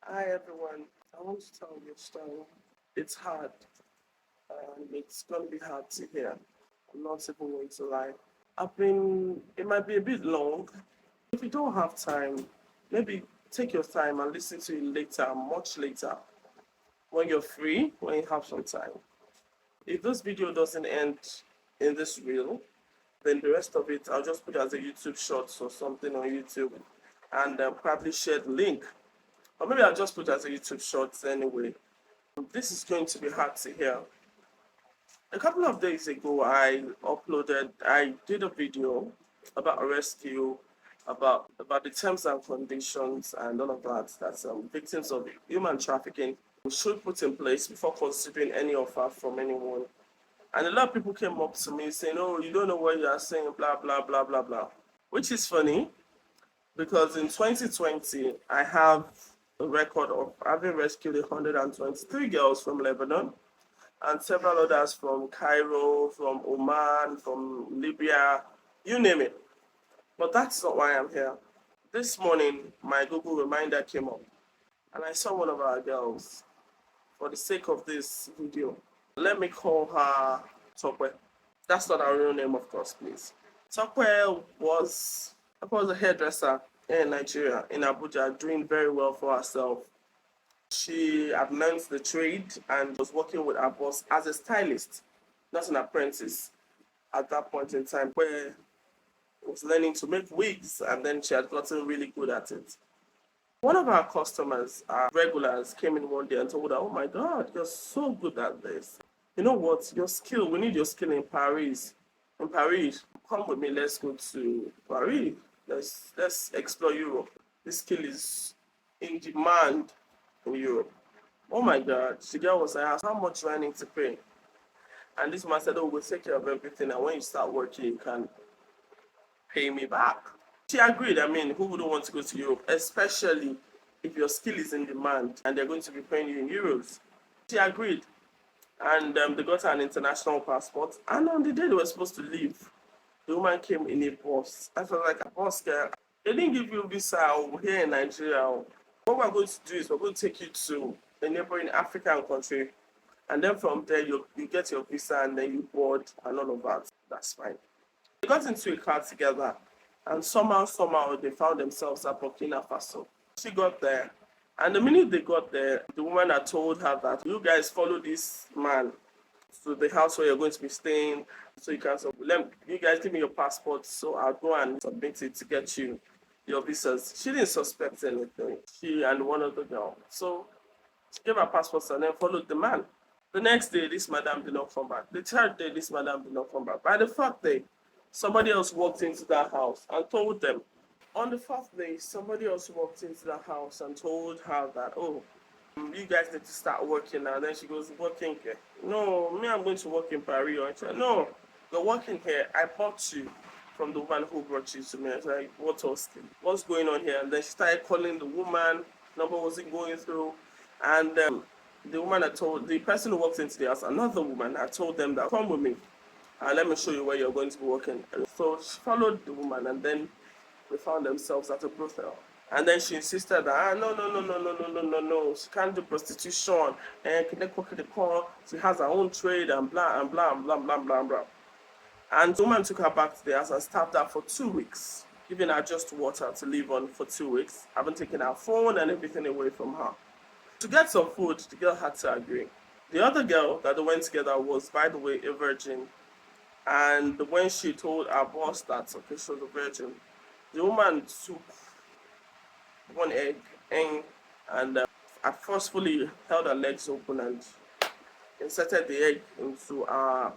Hi everyone. I want to tell you a story. It's hard and it's going to be hard to hear. I'm not even going to lie. It might be a bit long. If you don't have time, maybe take your time and listen to it later, much later, when you're free, when you have some time. If this video doesn't end in this reel, then the rest of it I'll just put as a YouTube shorts or something on YouTube and probably share the link. Or maybe I'll just put it as a YouTube shorts anyway. This is going to be hard to hear. A couple of days ago, I did a video about a rescue, about the terms and conditions and all of that victims of human trafficking should put in place before considering any offer from anyone. And a lot of people came up to me saying, "Oh, you don't know what you are saying, blah blah blah blah blah," which is funny because in 2020 I have a record of having rescued 123 girls from Lebanon and several others from Cairo, from Oman, from Libya, you name it. But that's not why I'm here. This morning, my Google reminder came up, and I saw one of our girls. For the sake of this video, let me call her Tokwe. That's not her real name, of course, please. Tokwe was a hairdresser in Nigeria, in Abuja, doing very well for herself. She had learned the trade and was working with her boss as a stylist, not an apprentice at that point in time, where was learning to make wigs and then she had gotten really good at it. One of our customers, our regulars, came in one day and told her, "Oh my God, you're so good at this. You know what? Your skill, we need your skill in Paris. In Paris, come with me, let's go to Paris. Let's explore Europe. This skill is in demand in Europe." Oh my God, the girl was like, "How much do I need to pay?" And this man said, "Oh, we'll take care of everything. And when you start working, you can pay me back." She agreed. I mean, who wouldn't want to go to Europe, especially if your skill is in demand and they're going to be paying you in euros? She agreed. And they got her an international passport. And on the day they were supposed to leave, the woman came in a bus. I felt like, a bus girl, they didn't give you a visa here in Nigeria. What we're going to do is we're going to take you to a neighboring African country. And then from there, you get your visa and then you board and all of that. That's fine. They got into a car together, and somehow, they found themselves at Burkina Faso. She got there, and the minute they got there, the woman had told her that you guys follow this man to the house where you're going to be staying, so you can. So you guys give me your passport, so I'll go and submit it to get you your visas. She didn't suspect anything. She and one other girl. So she gave her passports and then followed the man. The next day, this madam did not come back. The third day, this madam did not come back. By the fourth day, somebody else walked into that house and told them. On the fourth day, somebody else walked into the house and told her that, "Oh, you guys need to start working now." Then she goes, "Working here? No, me, I'm going to work in Paris." Or I said, "No, you're working here. I bought you from the woman who brought you to me." I was like, "What else? What's going on here?" And then she started calling the woman. Number wasn't going through. And the woman had told the person who walked into the house, another woman had told them that, "Come with me and let me show you where you're going to be working." So she followed the woman and then they found themselves at a brothel. And then she insisted that, no, no, no, no, no, no, no, no, no, she can't do prostitution. And she has her own trade and blah and blah and blah blah blah blah. And the woman took her back to the house and stabbed her for 2 weeks, giving her just water to live on for 2 weeks, having taken her phone and everything away from her. To get some food, the girl had to agree. The other girl that they went together was, by the way, a virgin. And when she told her boss that, okay, she was a virgin, the woman took one egg and forcefully held her legs open and inserted the egg into her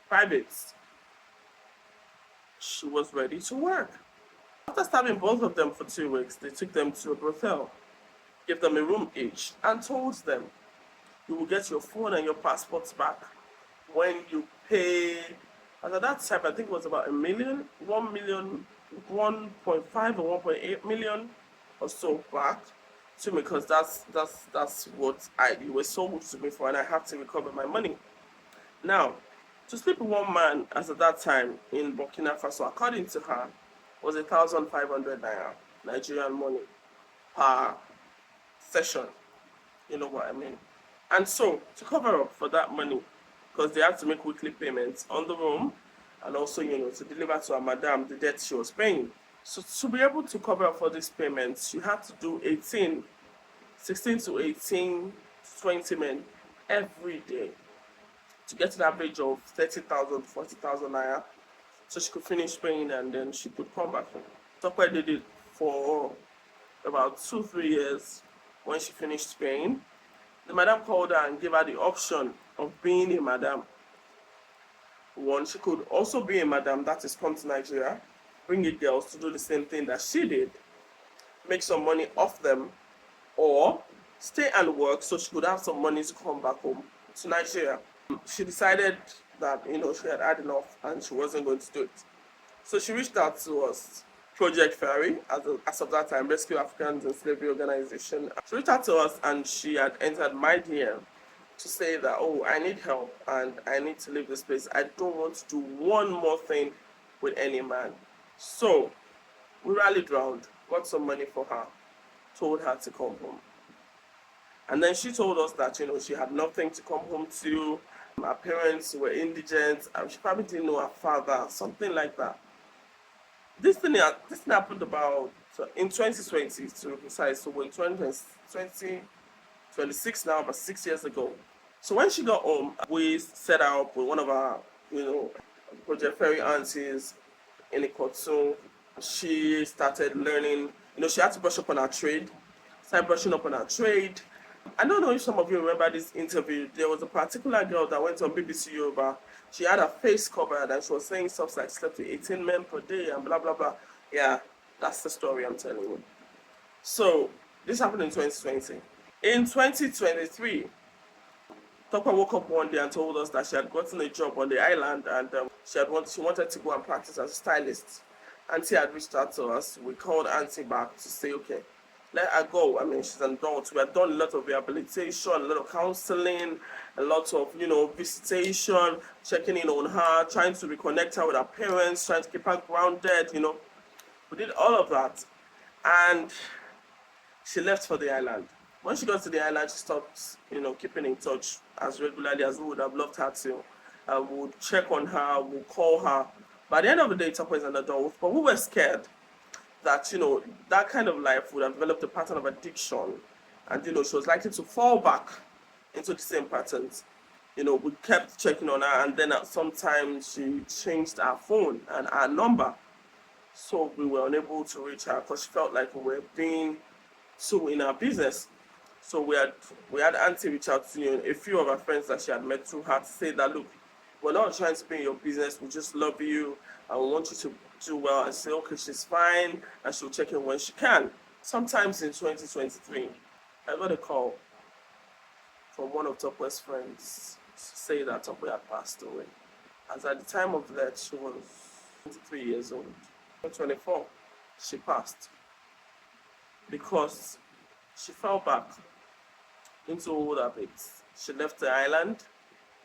privates. She was ready to work. After stabbing both of them for 2 weeks, they took them to a brothel, gave them a room each, and told them, "You will get your phone and your passports back when you pay." And at that time, I think it was about 1 million, 1.5 or 1.8 million or so back to me, because that's what you were sold to me for, and I have to recover my money. Now, to sleep with one man as at that time in Burkina Faso, according to her, was 1,500 naira Nigerian money per session. You know what I mean? And so, to cover up for that money, because they had to make weekly payments on the room and also, to deliver to her madam the debt she was paying. So, to be able to cover up for these payments, you had to do 16 to 18 to 20 men every day to get an average of 30,000, 40,000 naira. So she could finish paying and then she could come back home. Tokwe did it for about 2-3 years. When she finished paying, the madam called her and gave her the option of being a madam. One, she could also be a madam, that is, come to Nigeria, bring in girls to do the same thing that she did, make some money off them, or stay and work so she could have some money to come back home to Nigeria. She decided that she had enough and she wasn't going to do it. So she reached out to us, Project Fairy, as of that time, Rescue Africans in Slavery Organization. She reached out to us and she had entered my DM to say that, oh, I need help and I need to leave this place. I don't want to do one more thing with any man. So we rallied round, got some money for her, told her to come home. And then she told us that, she had nothing to come home to. Her parents were indigent. And she probably didn't know her father, something like that. This thing happened about in 2020, to be precise. So in 2026 now, about 6 years ago. So when she got home, we set her up with one of our, Project Fairy aunties in the Kotsu. She started learning, she had to brush up on her trade. Started brushing up on her trade. I don't know if some of you remember this interview. There was a particular girl that went on BBC Yoruba. She had her face covered and she was saying stuff like slept with 18 men per day and blah, blah, blah. Yeah, that's the story I'm telling you. So, this happened in 2020. In 2023, Tokwa woke up one day and told us that she had gotten a job on the island and she wanted to go and practice as a stylist. Auntie had reached out to us. We called Auntie back to say, okay, let her go. I mean, she's an adult. We have done a lot of rehabilitation, a lot of counseling, a lot of, visitation, checking in on her, trying to reconnect her with her parents, trying to keep her grounded, We did all of that. And she left for the island. When she got to the island, she stopped, keeping in touch as regularly as we would have loved her to. We would check on her, we would call her. By the end of the day, Tokwa is an adult, but we were scared that, that kind of life would have developed a pattern of addiction and, she was likely to fall back into the same patterns. We kept checking on her and then at some time she changed her phone and her number. So we were unable to reach her because she felt like we were being too in her business. So we had Auntie reach out to a few of her friends that she had met through her to say that, look, we're not trying to be in your business, we just love you and we want you to do well, and say, okay, she's fine and she'll check in when she can. Sometimes in 2023, I got a call from one of Tokwe's friends to say that Tokwe had passed away. As at the time of that, she was 23 years old. 24, she passed because she fell back into old habits. She left the island,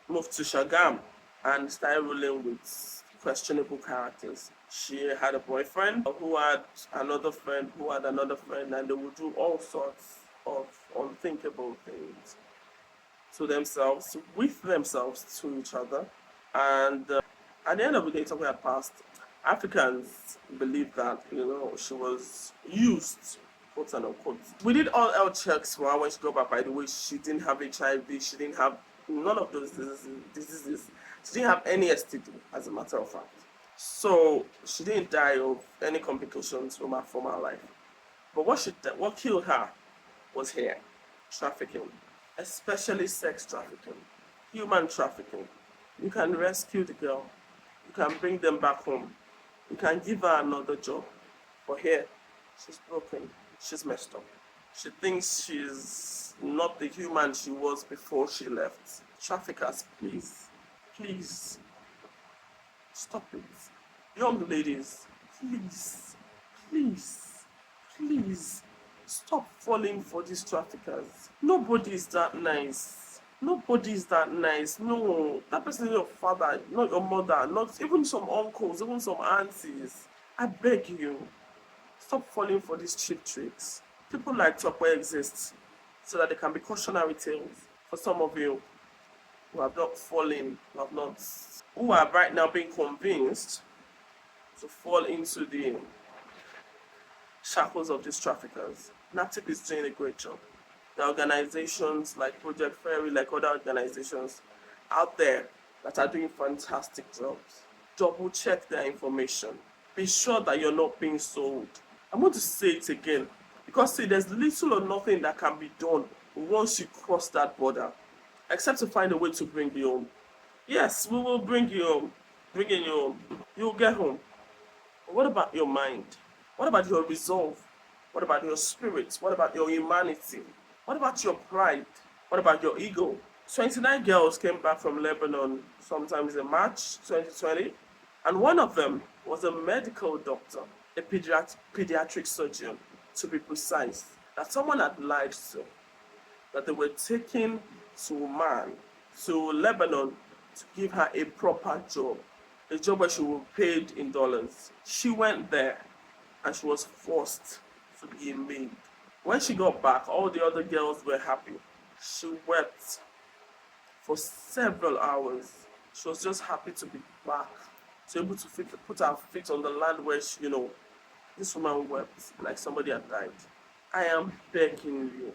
moved to Shagam, and started rolling with questionable characters. She had a boyfriend who had another friend who had another friend, and they would do all sorts of unthinkable things to themselves, with themselves, to each other. And at the end of the day, something had passed. Africans believe that, she was used, quote unquote. We did all health checks for her when she got back, by the way. She didn't have HIV, she didn't have none of those diseases. She didn't have any STD, as a matter of fact. So she didn't die of any complications from her former life. But what killed her was here, trafficking, especially sex trafficking, human trafficking. You can rescue the girl, you can bring them back home, you can give her another job. But here, she's broken, she's messed up. She thinks she's not the human she was before she left. Traffickers, please, stop it. Young ladies, please, stop falling for these traffickers. Nobody is that nice. No, that person is your father, not your mother, not even some uncles, even some aunties. I beg you, stop falling for these cheap tricks. People like Tokwe exist. so that they can be cautionary tales for some of you who have not fallen, who are right now being convinced to fall into the shackles of these traffickers. NATIP is doing a great job. There are organizations like Project Fairy, like other organizations out there that are doing fantastic jobs. Double check their information. Be sure that you're not being sold. I'm going to say it again because see, there's little or nothing that can be done once you cross that border, except to find a way to bring you home. Yes, we will bring you home, bringing you home. You'll get home. But what about your mind? What about your resolve? What about your spirit? What about your humanity? What about your pride? What about your ego? 29 girls came back from Lebanon sometimes in March 2020, and one of them was a medical doctor, a pediatric surgeon, to be precise, that someone had lied to, that they were taken to Oman, to Lebanon, to give her a proper job, a job where she will be paid in dollars. She went there and she was forced to be a maid. When she got back, all the other girls were happy. She wept for several hours. She was just happy to be back, to be able to put her feet on the land where she, this woman wept like somebody had died. I am begging you,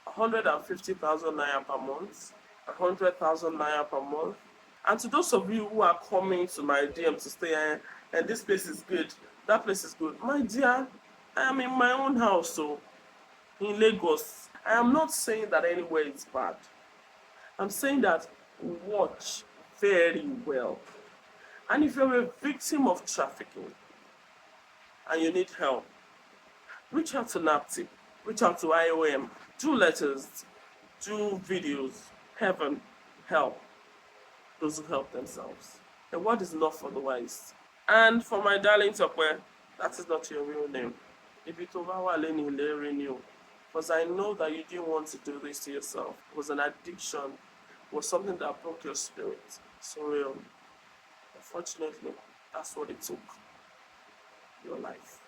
150,000 naira per month, 100,000 naira per month. And to those of you who are coming to my DM to stay here, and this place is good, that place is good, my dear, I am in my own house, so in Lagos. I am not saying that anywhere is bad. I'm saying that watch very well. And if you're a victim of trafficking and you need help, reach out to NAPTIP, reach out to IOM, do letters, do videos, heaven, help those who help themselves. The word is not for the wise. And for my darling Tokwe, that is not your real name. If it over, because I know that you didn't want to do this to yourself. It was an addiction. It was something that broke your spirit. So, unfortunately, that's what it took. Your life.